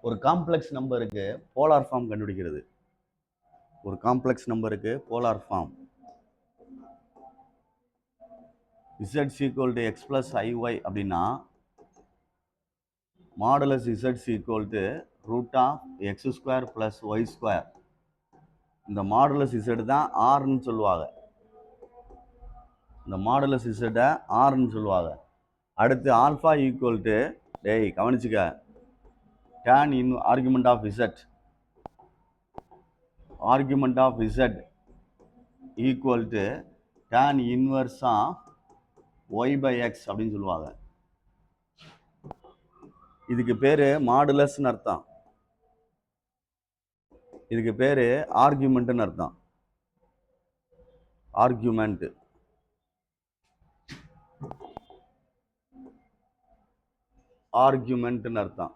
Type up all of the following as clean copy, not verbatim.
ஒரு காம்ப்ளெக்ஸ் நம்பருக்கு polar form கண்டுபிடிக்கிறது. ஒரு காம்ப்ளெக்ஸ் நம்பருக்கு polar form z equal to x plus iy அப்படின்னா modulus z equal to root of x square plus y square. இந்த modulus z தான் ஆர்ன்னு சொல்லுவாங்க. இந்த மாடுலஸ் z ஆர்ன்னு சொல்லுவாங்க. அடுத்து ஆல்ஃபா ஈக்குவல் டு கவனிச்சுக்க tan in argument of z equal to tan inverse of y by x அப்படின்னு சொல்லுவாங்க. இதுக்கு பேரு மாடுலஸ்ன்னு அர்த்தம். இதுக்கு பேரு ஆர்குமெண்ட்னு அர்த்தம். ஆர்குமெண்ட்னு அர்த்தம்.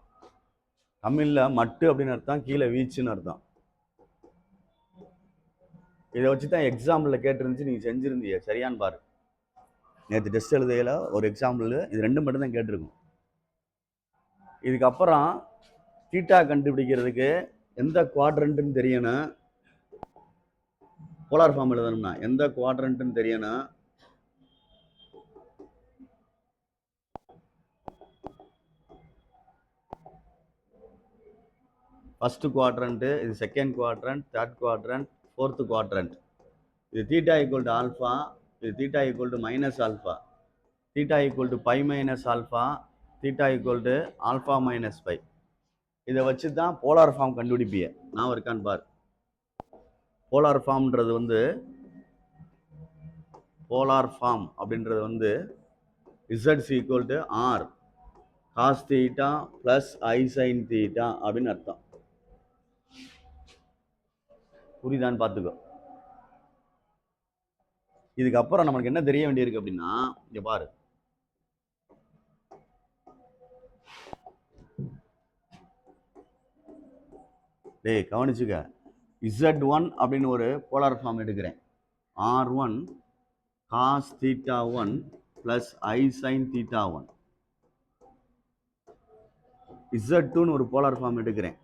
தமிழ்ல மட்டு அப்படின்னு அர்த்தம், கீழே வீச்சுன்னு அர்த்தம். இதை வச்சுதான் எக்ஸாம்பிள்ல கேட்டிருந்துச்சு, நீங்க செஞ்சிருந்தீங்க. சரியான்னு பாரு. நேற்று டெஸ்ட் எழுதையில ஒரு எக்ஸாம்பிள் இது ரெண்டும் மட்டும் தான் கேட்டிருக்கும். இதுக்கப்புறம் தீட்டா கண்டுபிடிக்கிறதுக்கு எந்த குவாட்ரண்ட்னு தெரியணும். போலார் ஃபார்ம் எழுதணும்னா எந்த குவாட்ரண்ட்னு தெரியணும். ஃபர்ஸ்ட் குவாட்ரண்ட், இது second quadrant, third quadrant, fourth quadrant. இது தீட்டா ஈக்குவல் டு ஆல்ஃபா, இது theta equal to minus alpha, theta equal to pi minus alpha, theta equal to alpha minus pi. இதை வச்சு தான் போலார் ஃபார்ம் கண்டுபிடிப்பிய. நான் இருக்கான்னு பார். போலார் ஃபார்ம்ன்றது z equal to r cos theta plus I sin theta அப்படின்னு அர்த்தம். புரியுதான்னு பார்த்துக்கோ. இதுக்கப்புறம் நமக்கு என்ன தெரிய வேண்டியிருக்கு அப்படின்னா, இங்க பாரு, கவனிச்சுக்க. z1 அப்படின்னு ஒரு போலார் ஃபார்ம் எடுக்கிறேன். r1 cos theta 1 plus I sin theta 1. z2 ஒரு போலார் ஃபார்ம் எடுக்கிறேன்.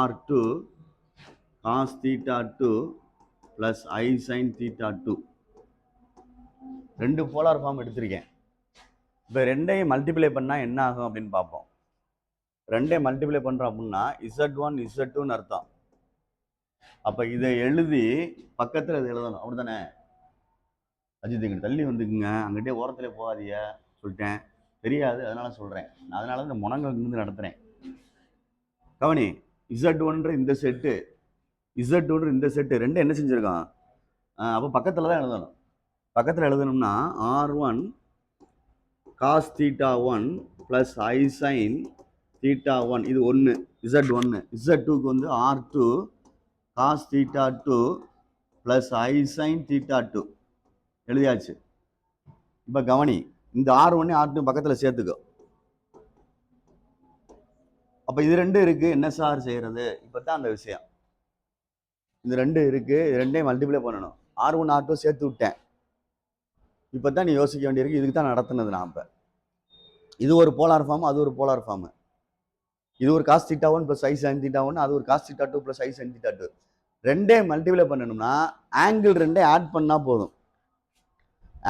r2 cos theta 2 plus I sin theta 2. ரெண்டு போலார் ஃபார்ம் எடுத்திருக்கேன். இப்போ ரெண்டையும் மல்டிப்ளை பண்ணால் என்ன ஆகும் அப்படின்னு பார்ப்போம். ரெண்டையும் மல்டிப்ளை பண்ணுறோம் அப்படின்னா z1 z2ன்னு அர்த்தம். அப்போ இதை எழுதி பக்கத்தில் இதை எழுதணும். அப்படி தானே அஜித்? இங்கே தள்ளி வந்துக்குங்க, அங்கிட்டே ஓரத்துல போகாதீங்க சொல்லிட்டேன். தெரியாது, அதனால சொல்கிறேன். நான் அதனால இந்த முனங்க இருந்து நடத்துகிறேன். கவனி, z1 இந்த செட்டு, z2 இந்த செட்டு ரெண்டும் என்ன செஞ்சுருக்கான்? அப்போ பக்கத்தில் தான் எழுதணும். பக்கத்தில் எழுதணும்னா r1 cos theta 1 plus I sin theta 1 இது 1 z1. z2க்கு r2 cos theta 2 plus I sin theta 2 எழுதியாச்சு. இப்போ கவனி, இந்த r1 r2 பக்கத்தில் சேர்த்துக்கோ. அப்போ இது ரெண்டு இருக்கு, என்ன சார் செய்யறது? இப்போ தான் அந்த விஷயம். இது ரெண்டு இருக்கு, இது ரெண்டையும் மல்டிப்ளை பண்ணணும். r1 r2 சேர்த்து விட்டேன். இப்போ தான் நீ யோசிக்க வேண்டியிருக்கு. இதுக்கு தான் நடத்துனது நான். இப்போ இது ஒரு போலார் ஃபார்ம், அது ஒரு போலார் ஃபார்ம். இது ஒரு cos theta 1 plus I sin theta 1, அது ஒரு cos theta 2 plus I sin theta 2. ரெண்டே மல்டிப்ளை பண்ணணும்னா ஆங்கிள் ரெண்டே ஆட் பண்ணா போதும்.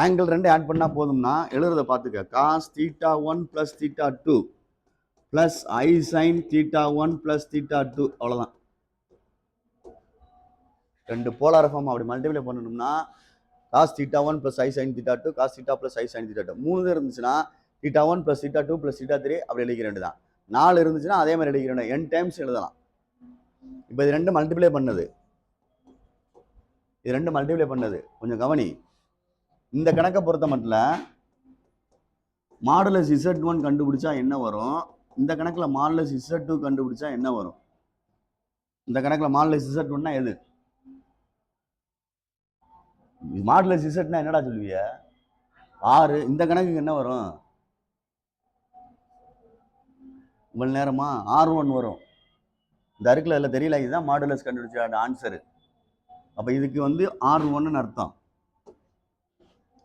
ஆங்கிள் ரெண்டே ஆட் பண்ணா போதும்னா எழுதுறத பார்த்துக்க. cos theta 1 plus theta 2 plus I sin theta 1 plus theta 2. அவ்வளோதான். ரெண்டு போலார் ஃபார்ம் அப்படி மல்டிப்ளை பண்ணணும்னா cos theta 1 plus I sin theta 2, cos theta plus I sin theta 2. 3 இருந்துச்சுன்னா theta 1 plus theta 2 plus theta 3 அப்படி எழுதிக்க வேண்டியதான். 4 இருந்துச்சுன்னா அதே மாதிரி எழுதிக்க வேண்டிய n டைம்ஸ் எழுதலாம். இப்போ இது ரெண்டு மல்டிப்ளை பண்ணது, கொஞ்சம் கவனி. இந்த கணக்கை பொறுத்த மட்டும் மாடுலஸ் z1 கண்டுபிடிச்சா என்ன வரும், இந்த கணக்கில் மாடுலஸ் z2 கண்டுபிடிச்சா என்ன வரும்? இந்த கணக்கில் மாடுலஸ் z1னா எது? மாடுலஸ் z என்னடா சொல்லுவிய? 6. இந்த கணக்குக்கு என்ன வரும்? இவ்வளவு நேரமா r1 வரும். இந்த இருக்குல்ல, இல்லை தெரியல, இதுதான் மாடுலஸ் கண்டுபிடிச்ச ஆன்சரு. அப்போ இதுக்கு r1ன்னு அர்த்தம்.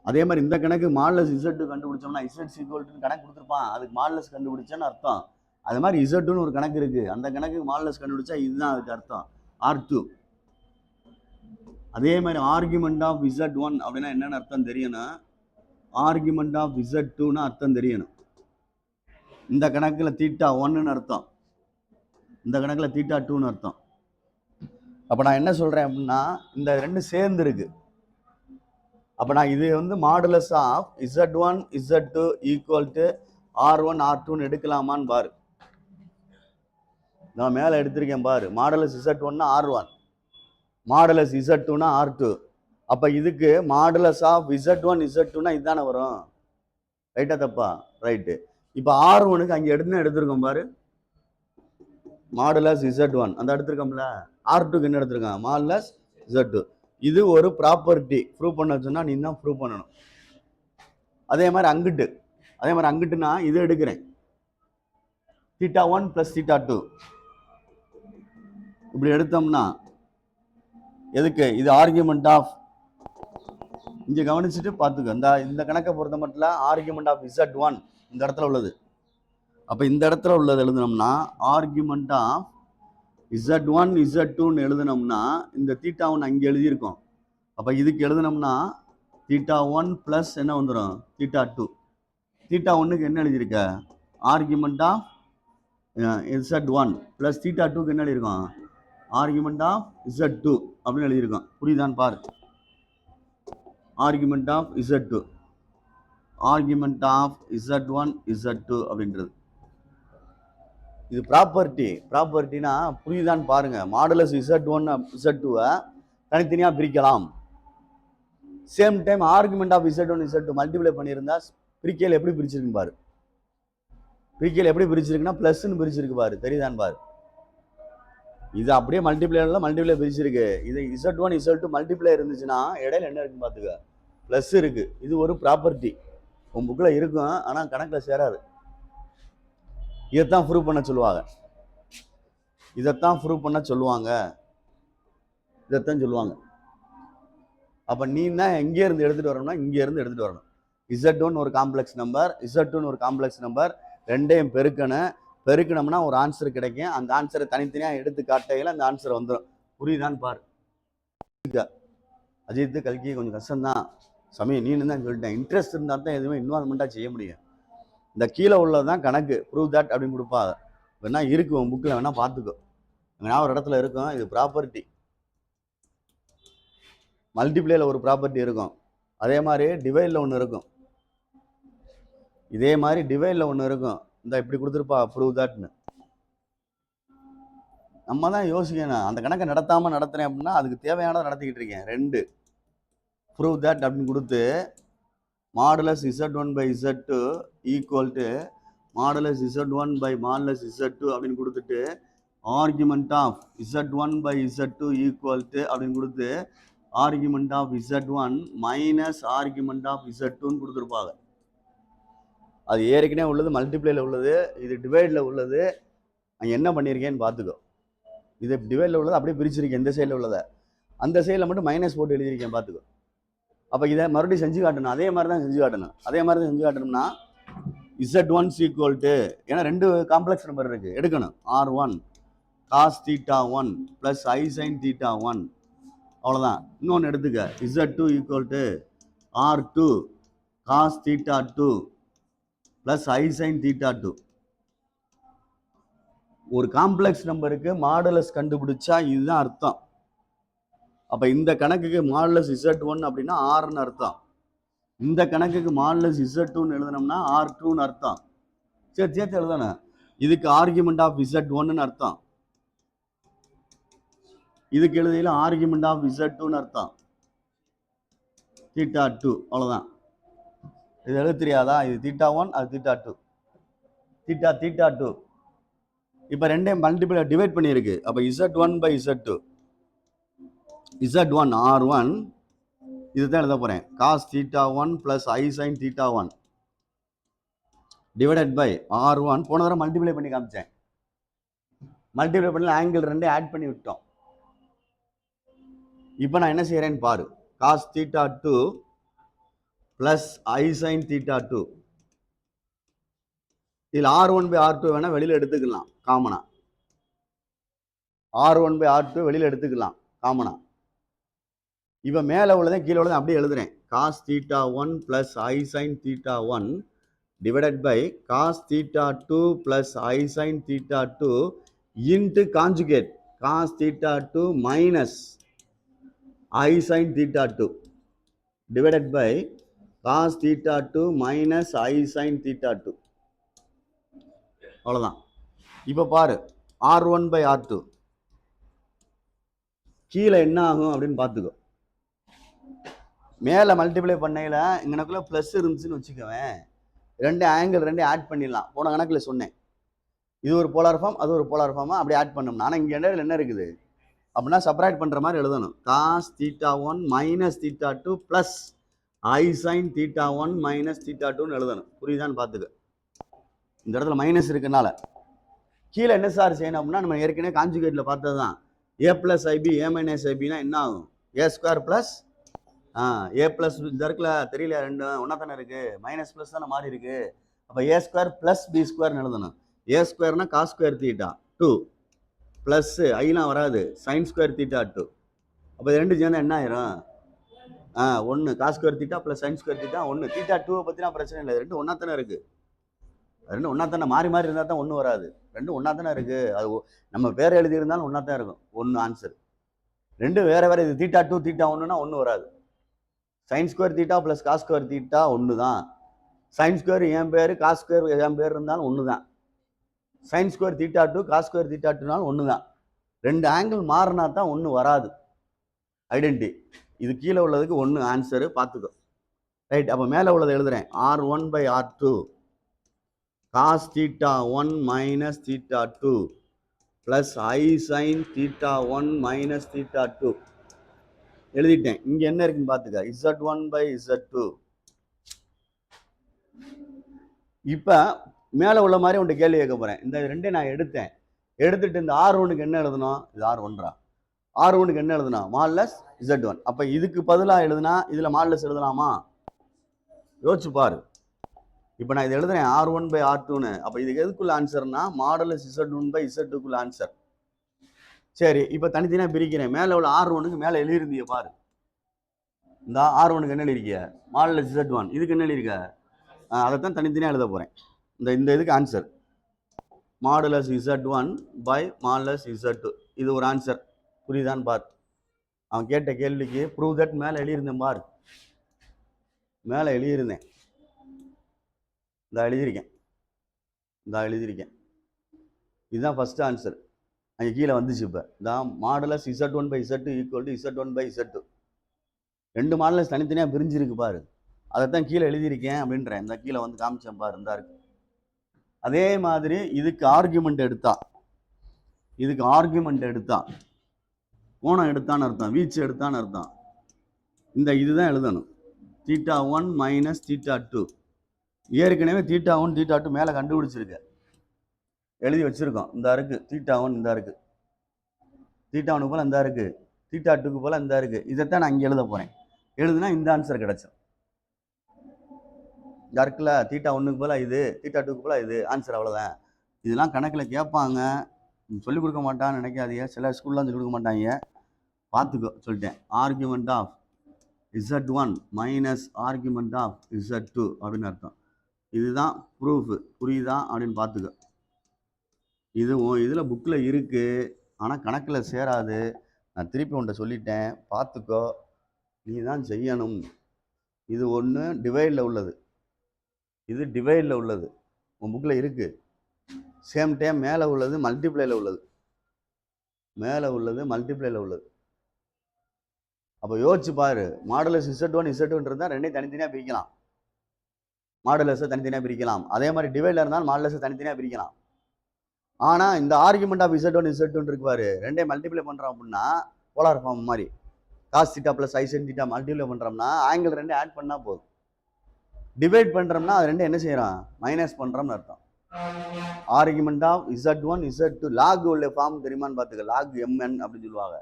அதே மாதிரி இந்த கணக்கு modulus z2 கண்டுபிடிச்சோம்னா z equal to கணக்கு கொடுத்துருப்பான், அதுக்கு மாடுலஸ் கண்டுபிடிச்சேன்னு அர்த்தம். அது மாதிரி இசட்டுன்னு ஒரு கணக்கு இருக்கு, அந்த கணக்குக்கு மாடுலஸ் கண்டுபிடிச்சா இதுதான் அதுக்கு அர்த்தம் R2. அதே மாதிரி ஆர்குமெண்ட் ஆஃப் Z1 அப்படின்னா என்னன்னு அர்த்தம் தெரியணும், ஆர்குமெண்ட் ஆஃப் Z2ன்னு அர்த்தம் தெரியணும். இந்த கணக்கில் θ1ன்னு அர்த்தம், இந்த கணக்கில் θ2ன்னு அர்த்தம். அப்போ நான் என்ன சொல்றேன் அப்படின்னா இந்த ரெண்டும் சேர்ந்து இருக்கு. அப்போ நான் இது வந்து modulus of Z1 Z2 equal to R1 R2ன்னு எடுக்கலாமான்னு பாரு. நான் மேலே எடுத்திருக்கேன் பாரு, மாடுலஸ் Z1னா R1, மாடுலஸ் Z2னா R2. அப்போ இதுக்கு மாடுலஸ் ஆஃப் Z1 Z2னா இதுதானே வரும், ரைட்டா தப்பா? ரைட்டு. இப்போ R1க்கு அங்கே எடுத்திருக்கோம் பாரு, மாடுலஸ் Z1 அந்த எடுத்திருக்கோம்ல, R2க்கு என்ன எடுத்திருக்கான், மாடுலஸ் Z2. இது ஒரு ப்ராப்பர்ட்டி ப்ரூவ் பண்ண சொன்னா நீ தான் ப்ரூவ் பண்ணணும். அதே மாதிரி அங்கிட்டு நான் இது எடுக்கிறேன், θ1 + θ2 இப்படி எடுத்தோம்னா எதுக்கு, இது ஆர்குமெண்ட் ஆஃப், இங்க கவனிச்சுட்டு பார்த்துக்க, இந்த கணக்கை பொறுத்த மட்டும் ஆர்குமெண்ட் ஆஃப் Z1 இந்த இடத்துல உள்ளது. அப்போ இந்த இடத்துல உள்ளது எழுதுனோம்னா ஆர்குமெண்ட் ஆஃப் Z1 Z2ன்னு எழுதுனோம்னா இந்த θ1 அங்கே எழுதியிருக்கோம். அப்போ இதுக்கு எழுதுனோம்னா θ1 ப்ளஸ் என்ன வந்துடும், θ2. θ1க்கு என்ன எழுதியிருக்க, ஆர்குமெண்ட் ஆஃப் Z1 ப்ளஸ் θ2க்கு என்ன எழுதியிருக்கோம், ஆர்குமெண்ட் ஆஃப் Z2 அப்படின்னு எழுதியிருக்கோம். புரியுதான்னு பாரு, argument of Z2, argument of Z1 Z2 அப்படின்றது. இது ப்ராப்பர்ட்டினா புரியுதான்னு பாருங்க. மாடுலஸ் Z1 Z2 தனித்தனியாக பிரிக்கலாம். Same time argument of Z1 Z2 multiply பண்ணியிருந்தா பிரிக்கையில் எப்படி பிரிச்சிருக்கு பாரு, பிரிக்கையில் எப்படி பிரிச்சிருக்குன்னா ப்ளஸ்ன்னு பிரிச்சிருக்கு பாரு, தெரியுதான்னு பாரு. இது அப்படியே மல்டிப்ளை பிரிச்சிருக்கு. இது Z1 Z2 மல்டிப்ளை இருந்துச்சுன்னா இடையில என்ன இருக்குன்னு பார்த்துக்க, ப்ளஸ் இருக்கு. இது ஒரு ப்ராப்பர்ட்டி உன் புக்கில் இருக்கும், ஆனால் கணக்கில் சேராது. இதைத்தான் ப்ரூவ் பண்ண சொல்லுவாங்க, இதைத்தான் சொல்லுவாங்க. அப்போ நீ தான் எங்கே இருந்து எடுத்துகிட்டு வரணும்னா இங்கே இருந்து எடுத்துகிட்டு வரணும். Z1 ஒரு காம்ப்ளெக்ஸ் நம்பர், Z2 ஒரு காம்ப்ளெக்ஸ் நம்பர், ரெண்டையும் பெருக்கணும்னா ஒரு ஆன்சர் கிடைக்கும். அந்த ஆன்சரை தனித்தனியாக எடுத்து காட்டையில் அந்த ஆன்சர் வந்துடும். புரியுதான்னு பாரு. அஜித் கல்கி கொஞ்சம் கஷ்டம்தான் சமயம், நீன்னு தான் சொல்லிட்டேன். இன்ட்ரெஸ்ட் இருந்தால் தான் எதுவுமே இன்வால்மெண்ட்டாக செய்ய முடியும். இந்த கீழே உள்ளதான் கணக்கு, ப்ரூவ் தட் அப்படின்னு கொடுப்பாங்க. வேணா இருக்கு உன் புக்கில், வேணா பார்த்துக்கோ, எங்கன்னா ஒரு இடத்துல இருக்கும். இது ப்ராப்பர்ட்டி, மல்டிப்ளேல ஒரு ப்ராப்பர்ட்டி இருக்கும், அதே மாதிரி டிவைடில் ஒன்று இருக்கும், இதே மாதிரி டிவைடில் ஒன்று இருக்கும். இந்த இப்படி கொடுத்துருப்பா ப்ரூவ் தட்னு. நம்ம தான் யோசிக்கணும், அந்த கணக்கை நடத்துறேன் அப்படின்னா அதுக்கு தேவையானதை நடத்திக்கிட்டு இருக்கேன். 2 ப்ரூவ் தட் அப்படின்னு கொடுத்து modulus Z1 by Z2 equal to modulus Z1 by modulus Z2 அப்படின்னு கொடுத்துட்டு argument of Z1 by Z2 equal to அப்படின்னு கொடுத்து argument of Z1 minus argument of Z2ன்னு கொடுத்துருப்பாங்க. அது ஏற்கனவே உள்ளது, மல்டிப்ளேல உள்ளது, இது டிவைடில் உள்ளது. அங்கே என்ன பண்ணியிருக்கேன்னு பார்த்துக்கோ. இது டிவைடில் உள்ளது அப்படியே பிரிச்சிருக்கேன், இந்த சைடில் உள்ளதை அந்த சைடில் மட்டும் மைனஸ் போட்டு எழுதியிருக்கேன், பார்த்துக்கோ. அப்போ இதை மறுபடியும் செஞ்சு காட்டணும், அதே மாதிரி தான் செஞ்சு காட்டணும்னா Z1 ஈக்குவல் டு, ஏன்னா 2 காம்ப்ளெக்ஸ் நம்பர் இருக்கு, எடுக்கணும். R1 cos θ1 plus I sin θ1, அவ்வளோதான். இன்னொன்று எடுத்துக்க, Z2 equal to R2 cos θ2 plus I sin θ2. ஒரு காம்ப்ளெக்ஸ் நம்பருக்கு மாடுலஸ் கண்டுபிடிச்சா இதுதான் அர்த்தம். அப்போ இந்த கணக்குக்கு மாடுலஸ் Z1 அப்படின்னா Rன்னு அர்த்தம், இந்த கணக்குக்கு மாடுலஸ் Z2ன்னு எழுதணும்னா R2ன்னு அர்த்தம். சேர்த்து எழுதணும். இதுக்கு ஆர்குமெண்ட் ஆஃப் Z1ன்னு அர்த்தம், இதுக்கு எழுதியில ஆர்குமெண்ட் ஆஃப் Z2ன்னு அர்த்தம், θ2, அவ்வளோதான். இது எழுத தெரியாதா? இது θ1, அது θ2, θ2. இப்போ ரெண்டையும் மல்டிபிள் டிவைட் பண்ணியிருக்கு. அப்போ Z1 by Z2, Z1 R1, இதுதான் எழுத போகிறேன், cos θ1 plus I sin θ1 divided by R1. போன தடவை மல்டிப்ளை பண்ணி காமிச்சேன், மல்டிப்ளை பண்ணி ஆங்கிள் 2 ஆட் பண்ணி விட்டோம். இப்போ நான் என்ன செய்கிறேன்னு பாரு, cos θ2 ப்ளஸ் I sin θ2 இதில் R1/R2 வேணால் வெளியில் எடுத்துக்கலாம் காமனா. R1/R2 வெளியில் எடுத்துக்கலாம் காமனா. இப்போ மேலே உள்ளதையும் கீழே உள்ளதையும் அப்படியே எழுதுறேன். cos θ1 plus I sin θ1 divided by cos θ2 plus I sin θ2 into conjugate cos θ2 minus I sin θ2 divided by cos θ2 minus I sin θ2. அவ்வளோதான். இப்போ பாரு R1/R2 கீழே என்ன ஆகும் அப்படின்னு பார்த்துக்கோ. மேலே மல்டிப்ளை பண்ணையில் இங்கனக்குள்ள ப்ளஸ் இருந்துச்சுன்னு வச்சுக்கவேன், ரெண்டு ஆங்கிள் ரெண்டு ஆட் பண்ணிடலாம். போன கணக்கில் சொன்னேன், இது ஒரு போலார் ஃபார்ம் அது ஒரு போலார் ஃபார்மா அப்படி ஆட் பண்ணோம்னா. ஆனால் இங்கே இடையில என்ன இருக்குது அப்படின்னா செப்பரேட் பண்ணுற மாதிரி எழுதணும். cos θ1 minus θ2 plus I sin θ1 minus θ2ன்னு எழுதணும். புரியுதான்னு பார்த்துக்க. இந்த இடத்துல மைனஸ் இருக்குனால கீழே என்ன சார் செய்யணும் அப்படின்னா, நம்ம ஏற்கனவே கான்ஜுகேட்டில் பார்த்தது தான். a plus ib a minus ibனா என்ன ஆகும்? a square plus a plus இந்த இருக்குல்ல, தெரியல, ரெண்டும் ஒன்றா தானே இருக்குது, மைனஸ் ப்ளஸ் தானே மாறி இருக்குது. அப்போ a ஸ்கொயர் ப்ளஸ் b ஸ்கொயர்னு எழுதணும். a ஸ்கொயர்னா காஸ் ஸ்கொயர் தீட்டா 2 ப்ளஸ் ஐலாம் வராது சைன் ஸ்கொயர் தீட்டா 2. அப்போ இது ரெண்டு சேர்ந்தா என்ன ஆயிரும்? 1 cos square theta plus sine square theta 1. Theta 2 பற்றினா பிரச்சனை இல்லை, ரெண்டு ஒன்றா தானே இருக்குது. ரெண்டு ஒன்றா தானே, மாறி மாறி இருந்தால் தான் ஒன்று வராது. ரெண்டும் ஒன்றா தானே இருக்குது. அது நம்ம பேர் எழுதியிருந்தாலும் ஒன்றா தான் இருக்கும். ஒன்று ஆன்சர். ரெண்டு வேறு வேறு, இது தீட்டா 2 தீட்டா 1னா ஒன்று வராது. Sine square theta plus cos square theta ஒன்று தான். சைன் ஸ்கொயர் என் பேர், காஸ் ஸ்கொயர் என் பேர் இருந்தாலும் ஒன்று தான். Sine square theta 2 cos square theta 2னாலும் ஒன்று தான். ரெண்டு ஆங்கிள் மாறினா தான் ஒன்று வராது. ஐடென்டி. இது கீழே உள்ளதுக்கு ஒன்று ஆன்சரு, பார்த்துக்கோ. ரைட். அப்போ மேலே உள்ளதை எழுதுறேன். R1/R2 cos θ1 minus θ2 plus I sin θ1 minus θ2 எழுதிட்டேன். இங்கே என்ன இருக்குன்னு பார்த்துக்க, Z1/Z2. இப்போ மேலே உள்ள மாதிரி உன்ட்டு கேள்வி கேட்க போகிறேன். இந்த ரெண்டே நான் எடுத்துட்டு இந்த R1க்கு என்ன எழுதணும்? இது R1ரா. R1க்கு என்ன எழுதணும்? Modulus Z1. அப்போ இதுக்கு பதிலாக எழுதுனா இதில் மாடுலஸ் எழுதலாமா? யோசிச்சு பாரு. இப்போ நான் இது எழுதுறேன் R1/R2ன்னு. அப்போ இதுக்கு எதுக்குள்ள ஆன்சர்னா மாடுலஸ் Z1/Z2க்குள்ள ஆன்சர். சரி, இப்போ தனித்தனியாக பிரிக்கிறேன். மேலே உள்ள R1க்கு மேலே எழுதியிருந்தீங்க பாரு. இந்த R1க்கு என்ன எழுதிருக்கிய? Modulus Z1. இதுக்கு என்ன எழுதிருக்க? அதைத்தான் தனித்தனியாக எழுத போகிறேன். இந்த இதுக்கு answer modulus Z1 by modulus Z2. இது ஒரு ஆன்சர். புரியுதான்னு பார். அவன் கேட்ட கேள்விக்கு ப்ரூவ் தட் மேலே எழுதியிருந்தேன் பார். மேலே எழுதியிருந்தேன். இந்த எழுதியிருக்கேன். இதுதான் ஃபர்ஸ்ட் ஆன்சர். அங்கே கீழே வந்துச்சு. இப்போ தான் modulus Z1/Z2 equal to Z1/Z2. ரெண்டு மாடுலஸ் தனித்தனியாக பிரிஞ்சிருக்கு பாரு. அதைத்தான் கீழே எழுதியிருக்கேன் அப்படின்றேன். இந்த கீழே வந்து காமிச்சேன் பாரு. இந்த இருக்கு. அதே மாதிரி இதுக்கு ஆர்குமெண்ட் எடுத்தா கோணம் எடுத்தான்னு அர்த்தம், வீச்சு எடுத்தான்னு அர்த்தம். இந்த இதுதான் எழுதணும். θ1 மைனஸ் θ2. ஏற்கனவே θ1 θ2 மேலே கண்டுபிடிச்சிருக்க, எழுதி வச்சிருக்கோம். இந்த இருக்கு θ1, இந்த இருக்கு θ1க்கு போல, இந்த இருக்கு θ2க்கு போல, இந்த இருக்கு. இதைத்தான் நான் இங்கே எழுத போறேன். எழுதுனா இந்த ஆன்சர் கிடைச்சோம். இருக்குல்ல, θ1க்கு போல இது, θ2க்கு போல இது ஆன்சர். அவ்வளோதான். இதெல்லாம் கணக்கில் கேட்பாங்க, சொல்லிக் கொடுக்க மாட்டான்னு நினைக்காதீங்க. சில ஸ்கூல்லாம் சொல்லிக் கொடுக்க மாட்டாங்க, பார்த்துக்கோ. சொல்லிட்டேன். Argument of Z1 minus argument of Z2 அப்படின்னு அர்த்தம். இதுதான் ப்ரூஃபு. புரியுதா அப்படின்னு பார்த்துக்கோ. இது இதில் புக்கில் இருக்குது, ஆனால் கணக்கில் சேராது. நான் திருப்பி உன்ட்ட சொல்லிட்டேன், பார்த்துக்கோ. நீ தான் செய்யணும். இது ஒன்று டிவைடில் உள்ளது, இது டிவைடில் உள்ளது. உன் புக்கில் இருக்குது. சேம் டைம் மேலே உள்ளது மல்டிப்ளையில் உள்ளது. அப்போ யோசிச்சு பாரு. மாடுலஸ் Z1 Z2 இருந்தால் ரெண்டையும் தனித்தனியாக பிரிக்கலாம். மாடுலஸை தனித்தனியாக பிரிக்கலாம். அதே மாதிரி டிவைடில் இருந்தால் மாடுலஸை தனித்தனியாக பிரிக்கலாம். ஆனால் இந்த ஆர்குமெண்ட் ஆஃப் Z1 Z2 இருக்கு பாரு, ரெண்டையும் மல்டிப்ளை பண்ணுறோம் அப்படின்னா போலார் ஃபார்ம் மாதிரி காஸ் தீட்டா ப்ளஸ் ஐ சைன் தீட்டா மல்டிப்ளை பண்ணுறோம்னா ஆங்கிள் ரெண்டு ஆட் பண்ணால் போதும். டிவைட் பண்ணுறோம்னா அது ரெண்டு என்ன செய்கிறோம்? மைனஸ் பண்ணுறோம்னு அர்த்தம். Argument of Z1 Z2 log உள்ள ஃபார்ம் தெரியுமான்னு பார்த்துக்க. லாக் mn அப்படின்னு சொல்லுவாங்க.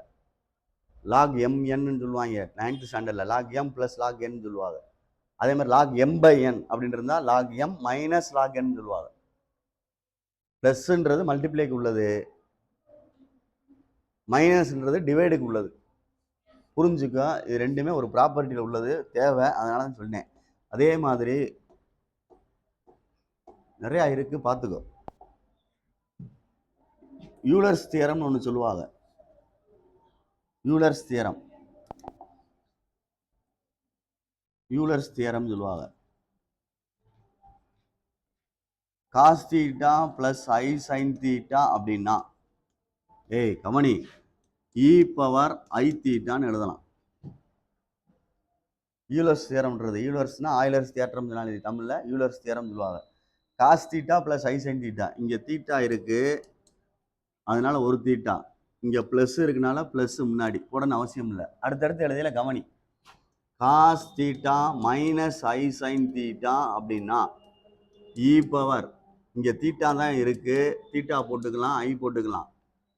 லாக் mnன்னு சொல்லுவாங்க 9th ஸ்டாண்டர்டில். Log m plus log n சொல்லுவாங்க. அதே மாதிரி லாக் m/n அப்படின்னு இருந்தால் log m minus log n சொல்லுவாங்க. ப்ளஸ்ன்றது மல்டிப்ளைக்கு உள்ளது, மைனஸ்ன்றது டிவைடுக்கு உள்ளது. புரிஞ்சுக்கோ, இது ரெண்டுமே ஒரு ப்ராப்பர்ட்டியில் உள்ளது, தேவை, அதனால தான் சொன்னேன். அதே மாதிரி நிறையா இருக்கு, பார்த்துக்கோ. யூலர்ஸ் தியரம்னு ஒன்று சொல்லுவாங்க. யூலர்ஸ் தியரம் சொல்லுவாங்க. காஸ் தீட்டா பிளஸ் ஐ சைன் தீட்டா அப்படின்னா, கமனி, இ பவர் ஐ தீட்டான்னு எழுதலாம். யூலர்ஸ் தியரம்ன்றது, யூலர்ஸ்னா ஆயிலர்ஸ் தியரம் தமிழ்ல யூலர்ஸ் தியரம் சொல்லுவாங்க. காஸ் தீட்டா பிளஸ் ஐ சைன் தீட்டா, இங்க தீட்டா இருக்கு, அதனால ஒரு தீட்டா, இங்க பிளஸ் இருக்குனால பிளஸ் முன்னாடி போடணும் அவசியம் இல்லை. அடுத்தடுத்து எழுதியில கவனி. காஸ் தீட்டா மைனஸ் ஐ சைன் தீட்டா அப்படின்னா, இ பவர், இங்க தீட்டா தான் இருக்கு, தீட்டா போட்டுக்கலாம், ஐ போட்டுக்கலாம்.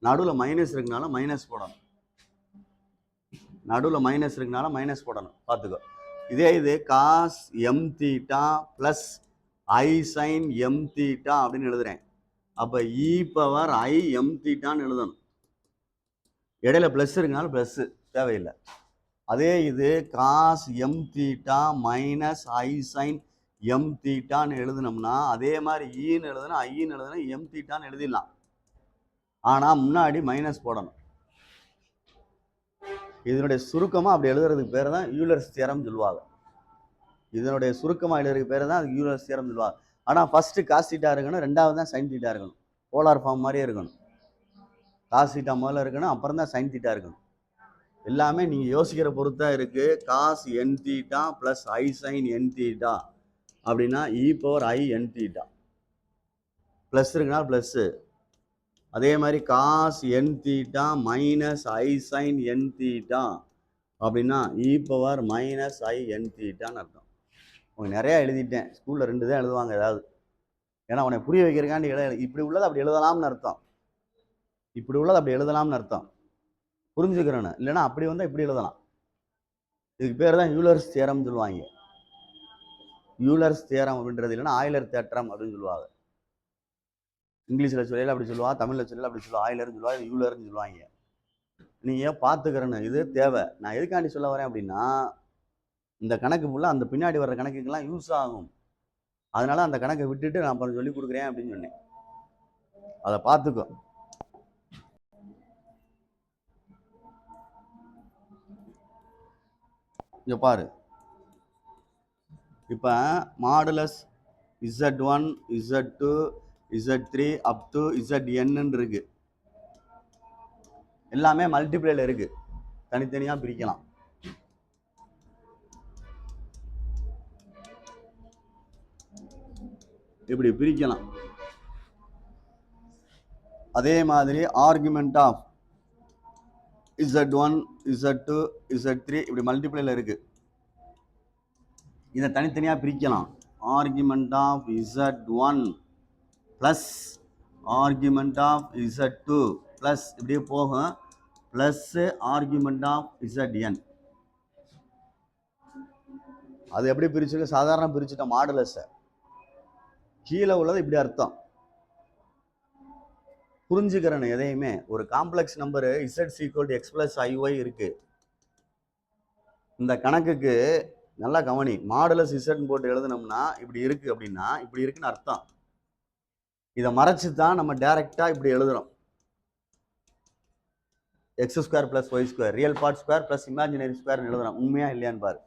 நடுவில் மைனஸ் இருக்குனால மைனஸ் போடணும். நடுவில் மைனஸ் இருக்குனால மைனஸ் போடணும், பார்த்துக்கோ. இதே இது காஸ் எம் தீட்டா பிளஸ் ஐ சைன் எம் தீட்டா அப்படின்னு எழுதுறேன். அப்போ இ பவர் ஐ எம் தீட்டான்னு எழுதணும். இடையில பிளஸ் இருக்குனால பிளஸ் தேவையில்லை. அதே இது காஸ் எம் தீட்டா மைனஸ் ஐ சைன் எம் தீட்டான்னு எழுதுனோம்னா, அதே மாதிரி ஈன்னு எழுதுனா ஐன்னு எழுதுனா எம் தீட்டான்னு எழுதிடலாம். ஆனால் முன்னாடி மைனஸ் போடணும். இதனுடைய சுருக்கமாக அப்படி எழுதுறதுக்கு பேர் தான் யூலர்ஸ் தியரம் சொல்லுவாங்க. இதனுடைய சுருக்கமாக எழுதுறதுக்கு பேர் தான் அது யூலர்ஸ் தியரம் சொல்லுவாங்க. ஆனால் ஃபர்ஸ்ட் காஸ் தீட்டா இருக்கணும், ரெண்டாவது தான் சைன் தீட்டா இருக்கணும். போலார் ஃபார்ம் மாதிரியே இருக்கணும். காஸ் தீட்டா முதல்ல இருக்கணும், அப்புறம் தான் சைன் தீட்டா இருக்கணும். எல்லாமே நீங்கள் யோசிக்கிற பொறுத்தா இருக்கு. காஸ் என் தீட்டா பிளஸ் ஐ சைன் என் தீட்டா அப்படின்னா இ பவர் ஐ என் தீட்டா, பிளஸ் இருக்குன்னா பிளஸ்ஸு. அதே மாதிரி காஸ் என் தீட்டா மைனஸ் ஐ சைன் என் தீட்டா அப்படின்னா இ பவர் மைனஸ் ஐ என் தீட்டான்னு அர்த்தம். உனக்கு நிறையா எழுதிட்டேன், ஸ்கூலில் 2 தான் எழுதுவாங்க ஏதாவது. ஏன்னா உனக்கு புரிய வைக்கிறக்காண்டி இப்படி உள்ளது அப்படி எழுதலாம்னு அர்த்தம். இப்படி உள்ளது அப்படி எழுதலாம்னு அர்த்தம், புரிஞ்சுக்கிறேன்னு. இல்லைன்னா அப்படி வந்தால் இப்படி எழுதலாம். இதுக்கு பேர் தான் யூலர்ஸ் தியரம் சொல்லுவாங்க. யூலர்ஸ் தியரம் அப்படின்றது இல்லைன்னா ஆயிலர் தேற்றம் அப்படின்னு சொல்லுவாங்க. இங்கிலீஷில் சொல்லல அப்படி சொல்லுவா, தமிழில் சொல்லல அப்படி சொல்லுவா, ஆயிலர்னு சொல்லுவா, இது யூலர்னு சொல்லுவாங்க. நீங்கள் பார்த்துக்கிறேன்னு, இது தேவை. நான் எதுக்காண்டி சொல்ல வரேன் அப்படின்னா, இந்த கணக்கு ஃபுல்லாக அந்த பின்னாடி வர்ற கணக்குக்கெல்லாம் யூஸ் ஆகும். அதனால அந்த கணக்கை விட்டுட்டு நான் அப்புறம் சொல்லி கொடுக்குறேன் அப்படின்னு சொன்னேன். அதை பார்த்துக்கோ. இங்க பாரு, இப்போ modulus Z1 Z2 Z3 up to Zn இருக்கு. எல்லாமே மல்டிப்ளைல இருக்கு, தனித்தனியா பிரிக்கலாம். இப்படி பிரிக்கலாம். அதே மாதிரி argument of Z1 Z2 Z3 இப்படி மல்டிப்ளைல இருக்கு. இதை தனித்தனியா பிரிக்கலாம். Argument of Z1 plus argument of Z2 plus இப்படியே போகும், பிளஸ் ஆர்குமெண்ட் ஆஃப் Zn. அது எப்படி பிரிச்சுக்க, சாதாரண பிரிச்சுட்ட மாடுலஸ். கீழே உள்ளது இப்படி அர்த்தம், புரிஞ்சுக்கிறேன்னு. எதையுமே ஒரு complex number Z = x + iy இருக்கு. இந்த கணக்குக்கு நல்லா கவனி, மாடுலஸ் Z போட்டு எழுதுனோம்னா இப்படி இருக்கு அப்படின்னா இப்படி இருக்குன்னு அர்த்தம். இதை மறைச்சு தான் நம்ம டைரக்டா இப்படி எழுதுறோம். x² + y², real part square plus imaginary square எழுதுறோம். உண்மையா இல்லையான்னு பாரு.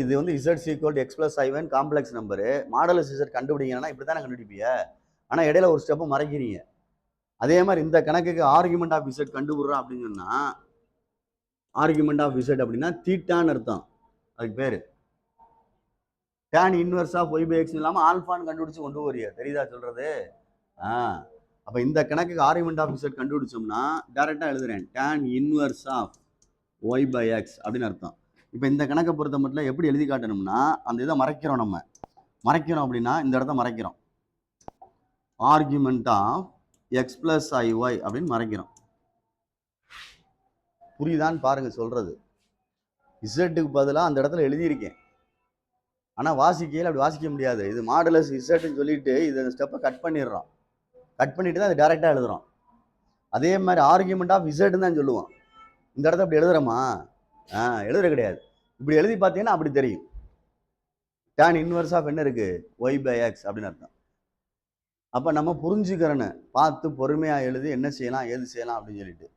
இது வந்து Z = x + iy complex number. Modulus Z கண்டுபிடிங்கன்னா இப்படி தானே கண்டுபிடிப்பீங்க. ஆனால் இடையில ஒரு ஸ்டெப்பை மறைக்கிறீங்க. அதே மாதிரி இந்த கணக்குக்கு ஆர்குமெண்ட் ஆஃப் Z கண்டுபிடுறோம் அப்படின்னு சொன்னா, ஆர்குமெண்ட் ஆஃப் Z அப்படின்னா தீட்டான்னு அர்த்தம். அதுக்கு பேரு tan இன்வெர்ஸ் ஆஃப் y/x இல்லாமல் ஆல்ஃபான்னு கண்டுபிடிச்சு கொண்டு வரிய. தெரியுதா சொல்றது? அப்போ இந்த கணக்குக்கு ஆர்குமெண்ட் ஆஃப் Z கண்டுபிடிச்சோம்னா டைரக்டா எழுதுறேன், tan இன்வெர்ஸ் ஆஃப் y/x அப்படின்னு அர்த்தம். இப்போ இந்த கணக்கை பொறுத்த மட்டும் எப்படி எழுதி காட்டணும்னா, அந்த இதை மறைக்கிறோம். நம்ம மறைக்கிறோம் அப்படின்னா இந்த இடத்த மறைக்கிறோம், ஆர்குமெண்ட் ஆஃப் x + iy அப்படின்னு மறைக்கிறோம். புரியுதான்னு பாருங்க சொல்றது. இசட்டுக்கு பதிலாக அந்த இடத்துல எழுதியிருக்கேன். ஆனால் வாசிக்கையில் அப்படி வாசிக்க முடியாது. இது மாடுலஸ் இசட்னு சொல்லிட்டு இது ஸ்டெப்பை கட் பண்ணிடுறோம். கட் பண்ணிட்டு தான் அது டேரெக்டாக எழுதுறோம். அதே மாதிரி ஆர்கியூமெண்ட் ஆஃப் இசட்னு தான் சொல்லுவோம். இந்த இடத்த அப்படி எழுதுறோமா? எழுதுற கிடையாது. இப்படி எழுதி பார்த்தீங்கன்னா அப்படி தெரியும். tan இன்வர்ஸ் ஆஃப் என்ன இருக்கு? y/x அப்படின்னு அர்த்தம். அப்போ நம்ம புரிஞ்சுக்கிறேன்னு பார்த்து பொறுமையாக எழுதி என்ன செய்யலாம் ஏது செய்யலாம் அப்படின்னு சொல்லிட்டு.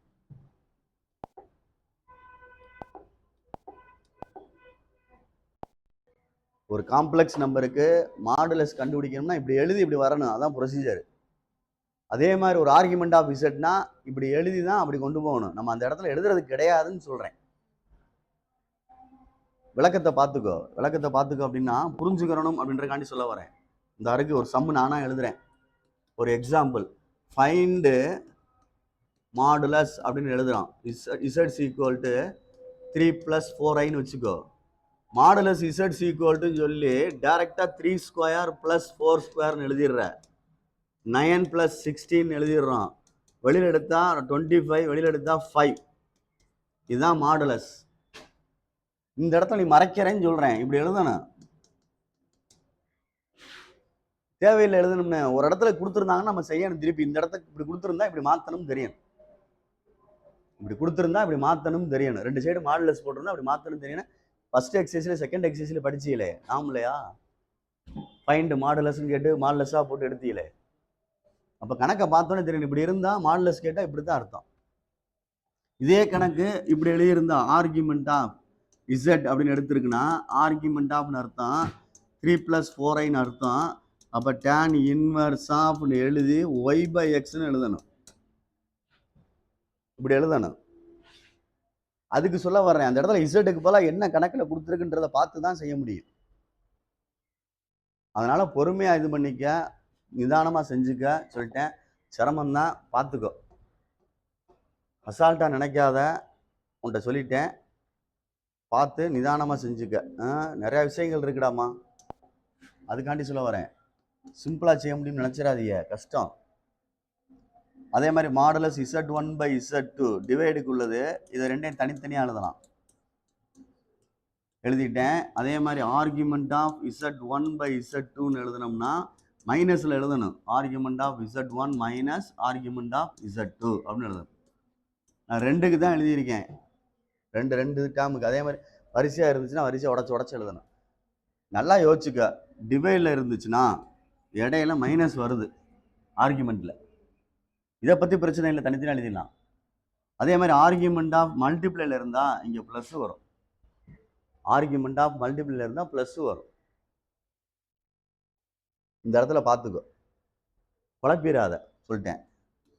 ஒரு காம்ப்ளெக்ஸ் நம்பருக்கு மாடுலஸ் கண்டுபிடிக்கணும்னா இப்படி எழுதி இப்படி வரணும், அதான் ப்ரொசீஜர். அதே மாதிரி ஒரு ஆர்குமெண்ட் ஆஃப் இசட்னா இப்படி எழுதி தான் அப்படி கொண்டு போகணும். நம்ம அந்த இடத்துல எழுதுறது கிடையாதுன்னு சொல்றேன். விளக்கத்தை பார்த்துக்கோ அப்படின்னா புரிஞ்சுக்கிறணும் அப்படின்றக்காண்டி சொல்ல வரேன். இந்த அருக்கு ஒரு சம்மு நானா எழுதுறேன். ஒரு எக்ஸாம்பிள், ஃபைண்டு மாடுலஸ் அப்படின்னு எழுதுறான். இசட்ஸ் ஈக்குவல் டு 3 + 4i வச்சுக்கோ. மாடுலஸ் இசட்ஸ் ஈக்குவல் டு சொல்லி டைரக்டா 3² + 4² எழுதிடுற. 9 + 16 எழுதிடுறோம். வெளியில் எடுத்தா 25, வெளியில் எடுத்தா 5. இதுதான் மாடுலஸ். இந்த இடத்துல நீ மறைக்கிறேன்னு சொல்றேன். இப்படி எழுதணும், தேவையில்லை எழுதணும்னு. ஒரு இடத்துல கொடுத்துருந்தாங்கன்னா நம்ம செய்யணும். திருப்பி இந்த இடத்துக்கு இப்படி கொடுத்துருந்தா இப்படி மாற்றணும் தெரியணும். இப்படி கொடுத்துருந்தா இப்படி மாற்றணும் தெரியணும். 2 சைடு மாடுலஸ் போட்டிருந்தா அப்படி மாற்றணும் தெரியணும். ஃபர்ஸ்ட் எக்ஸசைஸ்ல செகண்ட் எக்ஸசைஸ்ல படிச்சீங்களே நாமலையா? ஃபைண்ட் மாடுலஸ்ன்னு கேட்டு மாடுலஸாக போட்டு எடுத்தீங்களே. அப்போ கணக்கை பார்த்தோன்னே தெரியும். இப்படி இருந்தால் மாடுலஸ் கேட்டால் இப்படி தான் அர்த்தம். இதே கணக்கு இப்படி எழுதியிருந்தா ஆர்கியூமெண்ட் ஆஃப் இசட் அப்படின்னு எடுத்துருக்குன்னா ஆர்கியூமெண்ட் ஆஃப்னு அர்த்தம் 3 + 4iன்னு அர்த்தம். அப்போ tan இன்வர்ஸ் ஆஃப்னு எழுதி y/xன்னு எழுதணும். இப்படி எழுதணும். அதுக்கு சொல்ல வர்றேன். அந்த இடத்துல இசட்டுக்கு பதிலாக என்ன கணக்கில் கொடுத்துருக்குன்றதை பார்த்து தான் செய்ய முடியும். அதனால பொறுமையாக இது பண்ணிக்க, நிதானமாக செஞ்சுக்க சொல்லிட்டேன். சிரமம்தான், பார்த்துக்கோ. அசால்ட்டாக நினைக்காத, உன்கிட்ட சொல்லிட்டேன். பார்த்து நிதானமாக செஞ்சுக்க. நிறையா விஷயங்கள் இருக்குடாமா, அதுக்காண்டி சொல்ல வரேன். சிம்பிளாக செய்ய முடியும்னு நினச்சிடாதீங்க, கஷ்டம். அதே மாதிரி மாடுலஸ் Z1/Z2 டிவைடுக்கு உள்ளது. இதை ரெண்டையும் தனித்தனியாக எழுதலாம். எழுதிட்டேன். அதே மாதிரி ஆர்குமெண்ட் ஆஃப் Z1/Z2ன்னு எழுதணும்னா மைனஸில் எழுதணும். Argument of Z1 minus argument of Z2 அப்படின்னு எழுதணும். நான் 2க்கு தான் எழுதியிருக்கேன். ரெண்டு டேமுக்கு. அதே மாதிரி வரிசையாக இருந்துச்சுன்னா வரிசையை உடச்சி எழுதணும். நல்லா யோசிச்சுக்க. டிவைடில் இருந்துச்சுன்னா இடையில மைனஸ் வருது ஆர்குமெண்ட்டில். இதை பற்றி பிரச்சனை இல்லை, தனித்தனியாக எழுதிடலாம். அதே மாதிரி ஆர்குமெண்ட் ஆஃப் மல்டிப்ளைல இருந்தால் இங்கே ப்ளஸ் வரும். ஆர்குமெண்ட் ஆஃப் மல்டிபிள் இருந்தால் ப்ளஸ் வரும். இந்த இடத்துல பார்த்துக்கோ, குழப்பிடாத சொல்லிட்டேன்.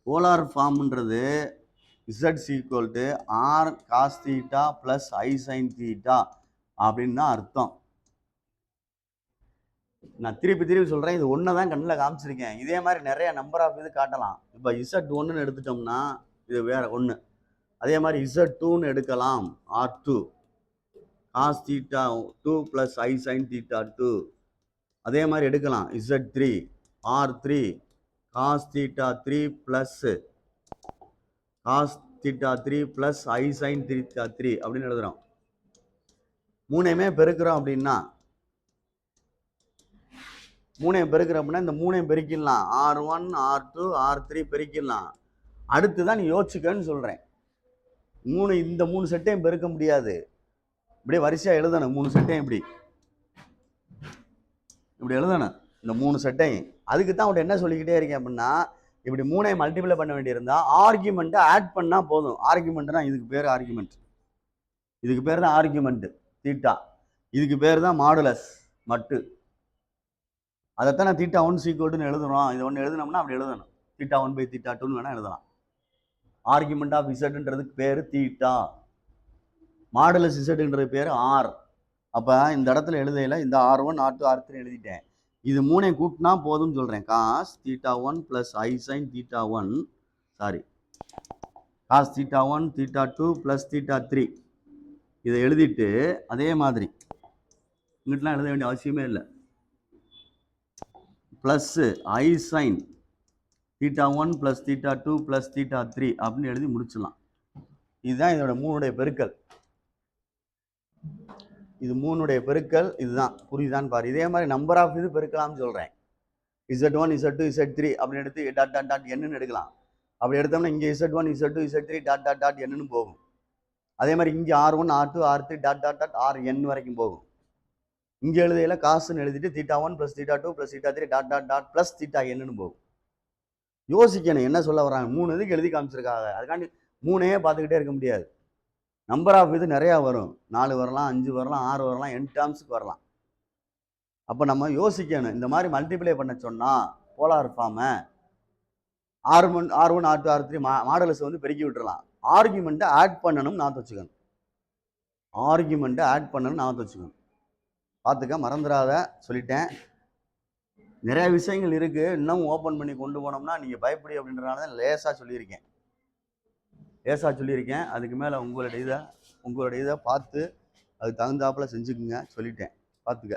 போலார் ஃபார்ம்ன்றது இசட்ஸ் equal to R cos θ + I sin θ அப்படின்னு தான் அர்த்தம். நான் திருப்பி சொல்கிறேன். இது ஒன்று தான் கண்ணில் காமிச்சிருக்கேன். இதே மாதிரி நிறைய நம்பர் ஆஃப் இது காட்டலாம். இப்போ Z1ன்னு எடுத்துட்டோம்னா இது வேற ஒன்று. அதே மாதிரி Z2ன்னு எடுக்கலாம். R2 cos θ2 + I sin θ2. அதே மாதிரி எடுக்கலாம். Z3 R3 cos θ3 + cos θ3 + I sin θ3 அப்படின்னு எழுதுறோம். மூணையுமே பெருக்கிறோம் அப்படின்னா இந்த மூணையும் பெருக்கிடலாம். R1 R2 R3 பெருக்கிடலாம். அடுத்து தான் நீ யோசிச்சுக்கன்னு சொல்கிறேன். இந்த 3 செட்டையும் பெருக்க முடியாது. இப்படியே வரிசையாக எழுதணும். 3 செட்டையும் இப்படி எழுதணும். இந்த 3 செட்டையும். அதுக்கு தான் அவன் என்ன சொல்லிக்கிட்டே இருக்கேன் அப்படின்னா, இப்படி 3ஐயும் மல்டிப்ளை பண்ண வேண்டியிருந்தா ஆர்குமெண்ட்டை ஆட் பண்ணால் போதும். ஆர்குமெண்ட்னா இதுக்கு பேர் ஆர்குமெண்ட். இதுக்கு பேர் தான் ஆர்குமெண்ட் தீட்டா. இதுக்கு பேர் தான் மாடுலஸ் மட்டு. அதைத்தான் நான் θ1 = எழுதுறோம். இது ஒன்று எழுதுனோம்னா அப்படி எழுதணும். θ1/θ2ன்னு வேணால் எழுதலாம். ஆர்குமெண்ட் ஆஃப் இசட்ன்றதுக்கு பேர் தீட்டா. மாடுலஸ் இசட்ன்றது பேர் ஆர். அப்போ இந்த இடத்துல எழுதையில் இந்த R1 R2 R3 எழுதிட்டேன். இது 3ஐயும் கூட்டினா போதும்னு சொல்கிறேன். cos θ1 + I sin θ1 cos θ1 θ2 + θ3 இதை எழுதிட்டு அதே மாதிரி இங்கிட்டலாம் எழுத வேண்டிய அவசியமே இல்லை. ப்ளஸ் I sin θ1 + θ2 + θ3 அப்படின்னு எழுதி முடிச்சிடலாம். இதுதான் இதோட 3உடைய பெருக்கல். இது 3 பெருக்கல் இதுதான். புரியுதான்னு பாரு. இதே மாதிரி நம்பர் ஆஃப் இது பெருக்கலாம்னு சொல்கிறேன். Z1 Z2 Z3 அப்படின்னு எடுத்து டாட் டாட் டாட் என்னன்னு எடுக்கலாம். அப்படி எடுத்தோம்னா இங்கே Z1 Z2 Z3 dot dot dot என்னன்னு போகும். அதே மாதிரி இங்கே R1 R2 R3 dot dot dot RN வரைக்கும் போகும். இங்கே எழுதையில காசுன்னு எழுதிட்டு θ1 + θ2 + θ3 டாட் டாட் டாட் ப்ளஸ் θnன்னு போகும். யோசிக்கணும் என்ன சொல்ல வராங்க. 3 இதுக்கு எழுதி காமிச்சிருக்காங்க. அதுக்காண்டி 3 பார்த்துக்கிட்டே இருக்க முடியாது. நம்பர் ஆஃப் இது நிறையா வரும். 4 வரலாம், 5 வரலாம், 6 வரலாம், n டேர்ம்ஸுக்கு வரலாம். அப்போ நம்ம யோசிக்கணும். இந்த மாதிரி மல்டிப்ளை பண்ண சொன்னால் போலார் ஃபார்மை R1 R2 R3 மாடலஸ் வந்து பெருக்கி விட்டுறலாம். ஆர்குமெண்ட்டை ஆட் பண்ணணும் ஞாபகம் வச்சுக்கணும். ஆர்குமெண்ட்டை ஆட் பண்ணணும் ஞாபகம் வச்சுக்கணும். பார்த்துக்க, மறந்துடாத, சொல்லிட்டேன். நிறைய விஷயங்கள் இருக்குது. இன்னும் ஓப்பன் பண்ணி கொண்டு போனோம்னா நீங்கள் பயப்படி அப்படின்றனால தான் லேசாக சொல்லியிருக்கேன். அதுக்கு மேலே உங்களோட இதை பார்த்து அதுக்கு தகுந்தாப்பில் செஞ்சுக்குங்க. சொல்லிட்டேன், பார்த்துக்க.